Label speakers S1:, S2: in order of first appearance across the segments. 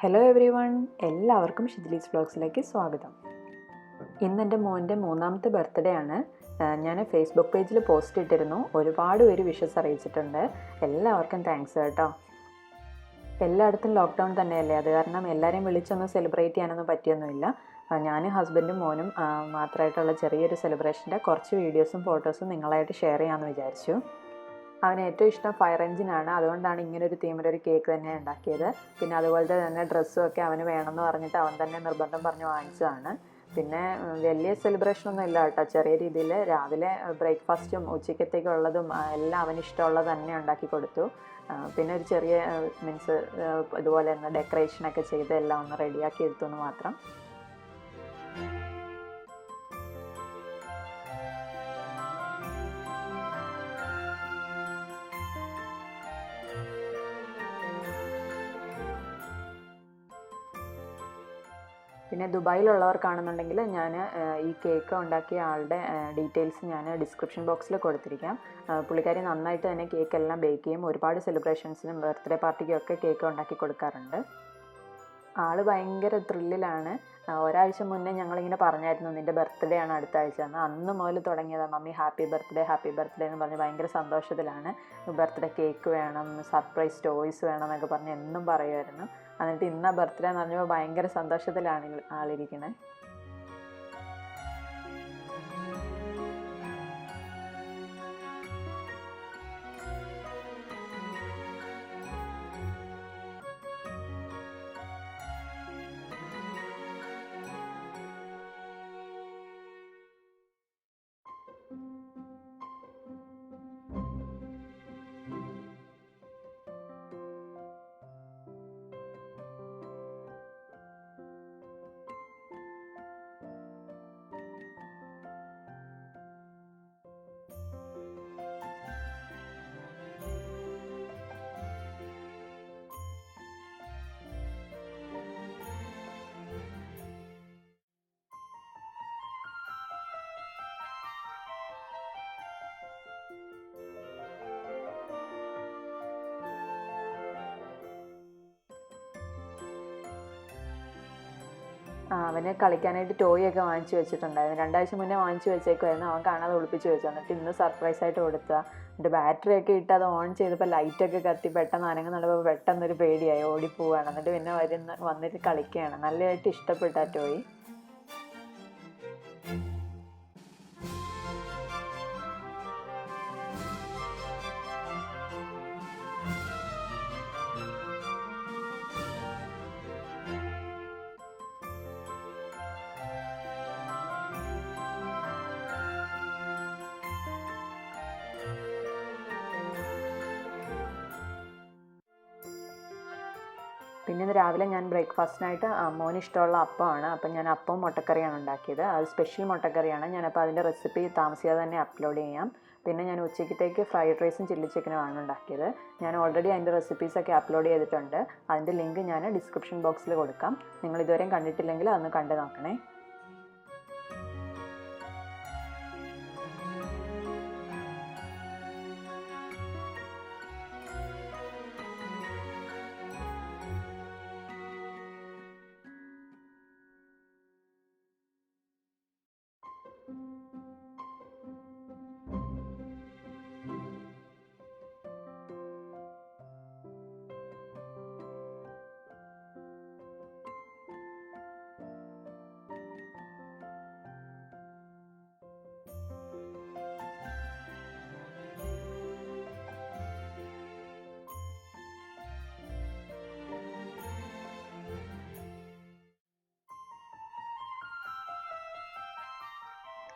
S1: Hello every one, എല്ലാവർക്കും ഷിദ്ലീസ് വ്ളോഗ്സിലേക്ക് സ്വാഗതം. ഇന്ന് എൻ്റെ മോൻ്റെ 3ാമത്തെ ബർത്ത്ഡേ ആണ്. ഞാൻ ഫേസ്ബുക്ക് പേജിൽ പോസ്റ്റ് ഇട്ടിരുന്നു. ഒരുപാട് പേര് വിഷസ് അറിയിച്ചിട്ടുണ്ട്. എല്ലാവർക്കും താങ്ക്സ് കേട്ടോ. എല്ലായിടത്തും ലോക്ക്ഡൗൺ തന്നെയല്ലേ, അത് കാരണം എല്ലാവരെയും വിളിച്ചൊന്നും സെലിബ്രേറ്റ് ചെയ്യാനൊന്നും പറ്റിയൊന്നുമില്ല. ഞാനും ഹസ്ബൻഡും മോനും മാത്രമായിട്ടുള്ള ചെറിയൊരു സെലിബ്രേഷൻ്റെ കുറച്ച് വീഡിയോസും ഫോട്ടോസും നിങ്ങളായിട്ട് ഷെയർ ചെയ്യാമെന്ന് വിചാരിച്ചു. അവന് ഏറ്റവും ഇഷ്ടം ഫയർ എഞ്ചിനാണ്, അതുകൊണ്ടാണ് ഇങ്ങനൊരു തീമിലൊരു കേക്ക് തന്നെ ഉണ്ടാക്കിയത്. പിന്നെ അതുപോലത്തെ തന്നെ ഡ്രസ്സും ഒക്കെ അവന് വേണമെന്ന് പറഞ്ഞിട്ട് അവൻ തന്നെ നിർബന്ധം പറഞ്ഞ് വാങ്ങിച്ചതാണ്. പിന്നെ വലിയ സെലിബ്രേഷനൊന്നും ഇല്ല കേട്ടോ, ചെറിയ രീതിയിൽ രാവിലെ ബ്രേക്ക്ഫാസ്റ്റും ഉച്ചക്കത്തേക്കുള്ളതും എല്ലാം അവന് ഇഷ്ടമുള്ളത് തന്നെ ഉണ്ടാക്കി കൊടുത്തു. പിന്നെ ഒരു ചെറിയ മീൻസ് ഇതുപോലെ തന്നെ ഡെക്കറേഷനൊക്കെ ചെയ്ത് എല്ലാം ഒന്ന് റെഡിയാക്കി എടുത്തു എന്ന് മാത്രം. പിന്നെ ദുബായിലുള്ളവർക്കാണെന്നുണ്ടെങ്കിൽ ഞാൻ ഈ കേക്ക് ഉണ്ടാക്കിയ ആളുടെ ഡീറ്റെയിൽസ് ഞാൻ ഡിസ്ക്രിപ്ഷൻ ബോക്സിൽ കൊടുത്തിരിക്കാം. പുള്ളിക്കാരി നന്നായിട്ട് തന്നെ കേക്ക് എല്ലാം ബേക്ക് ചെയ്യും. ഒരുപാട് സെലിബ്രേഷൻസിനും ബർത്ത്ഡേ പാർട്ടിക്കും ഒക്കെ കേക്ക് ഉണ്ടാക്കി കൊടുക്കാറുണ്ട്. ആൾ ഭയങ്കര ത്രില്ലിലാണ്. ഒരാഴ്ച മുന്നേ ഞങ്ങളിങ്ങനെ പറഞ്ഞായിരുന്നു നിൻ്റെ ബർത്ത്ഡേ ആണ് അടുത്ത ആഴ്ച എന്ന്. അന്ന് മുതൽ തുടങ്ങിയതാണ് മമ്മി ഹാപ്പി ബർത്ത്ഡേ എന്ന് പറഞ്ഞ് ഭയങ്കര സന്തോഷത്തിലാണ്. ബർത്ത്ഡേ കേക്ക് വേണം, സർപ്രൈസ് ടോയ്സ് വേണം എന്നൊക്കെ പറഞ്ഞ് എന്നും പറയുമായിരുന്നു. എന്നിട്ട് ഇന്നാ ബർത്ത്ഡേ എന്ന് പറഞ്ഞപ്പോൾ ഭയങ്കര സന്തോഷത്തിലാണ് ആളിരിക്കണേ. അവന് കളിക്കാനായിട്ട് ടോയ് ഒക്കെ വാങ്ങിച്ചു വെച്ചിട്ടുണ്ടായിരുന്നു. 2 ആഴ്ച മുന്നേ വാങ്ങിച്ചു വെച്ചേക്കുമായിരുന്നു. അവൻ കാണാതെ ഒളിപ്പിച്ച് വെച്ചു. എന്നിട്ട് ഇന്ന് സർപ്രൈസായിട്ട് കൊടുത്ത. എന്നിട്ട് ബാറ്ററി ഒക്കെ ഇട്ട് അത് ഓൺ ചെയ്തപ്പോൾ ലൈറ്റൊക്കെ കത്തി പെട്ടെന്ന് അനങ്ങുന്നുള്ളപ്പോൾ പെട്ടെന്നൊരു പേടിയായി, ഓടിപ്പോവുകയാണ്. എന്നിട്ട് പിന്നെ വന്നിട്ട് കളിക്കുകയാണ്. നല്ലതായിട്ട് ഇഷ്ടപ്പെട്ട ആ ടോയ്. പിന്നെ ഇന്ന് രാവിലെ ഞാൻ ബ്രേക്ക്ഫാസ്റ്റിനായിട്ട് മോന് ഇഷ്ടമുള്ള അപ്പമാണ്. അപ്പം ഞാൻ അപ്പവും മുട്ടക്കറിയാണ് ഉണ്ടാക്കിയത്. അത് സ്പെഷ്യൽ മുട്ടക്കറിയാണ്. ഞാനപ്പോൾ അതിൻ്റെ റെസിപ്പി താമസിയാതെ തന്നെ അപ്ലോഡ് ചെയ്യാം. പിന്നെ ഞാൻ ഉച്ചയ്ക്കത്തേക്ക് ഫ്രൈഡ് റൈസും ചില്ലി ചിക്കനുമാണ് ഉണ്ടാക്കിയത്. ഞാൻ ഓൾറെഡി അതിൻ്റെ റെസിപ്പീസൊക്കെ അപ്ലോഡ് ചെയ്തിട്ടുണ്ട്. അതിൻ്റെ ലിങ്ക് ഞാൻ ഡിസ്ക്രിപ്ഷൻ ബോക്സിൽ കൊടുക്കാം. നിങ്ങൾ ഇതുവരെയും കണ്ടിട്ടില്ലെങ്കിൽ അതൊന്ന് കണ്ടു നോക്കണേ.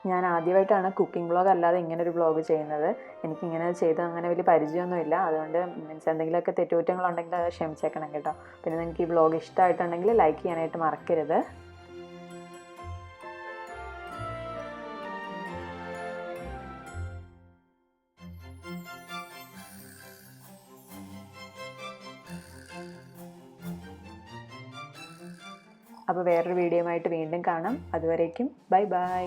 S1: ഞാൻ ആദ്യമായിട്ടാണ് കുക്കിംഗ് വ്ളോഗ് അല്ലാതെ ഇങ്ങനൊരു വ്ളോഗ് ചെയ്യുന്നത്. എനിക്കിങ്ങനെ ചെയ്ത് അങ്ങനെ വലിയ പരിചയമൊന്നുമില്ല. അതുകൊണ്ട് മീൻസ് എന്തെങ്കിലുമൊക്കെ തെറ്റുകുറ്റങ്ങളുണ്ടെങ്കിൽ അത് ക്ഷമിച്ചേക്കണം കേട്ടോ. പിന്നെ നിങ്ങൾക്ക് ഈ വ്ളോഗ് ഇഷ്ടമായിട്ടുണ്ടെങ്കിൽ ലൈക്ക് ചെയ്യാനായിട്ട് മറക്കരുത്. അപ്പോൾ വേറൊരു വീഡിയോയുമായിട്ട് വീണ്ടും കാണാം. അതുവരേക്കും ബൈ ബൈ.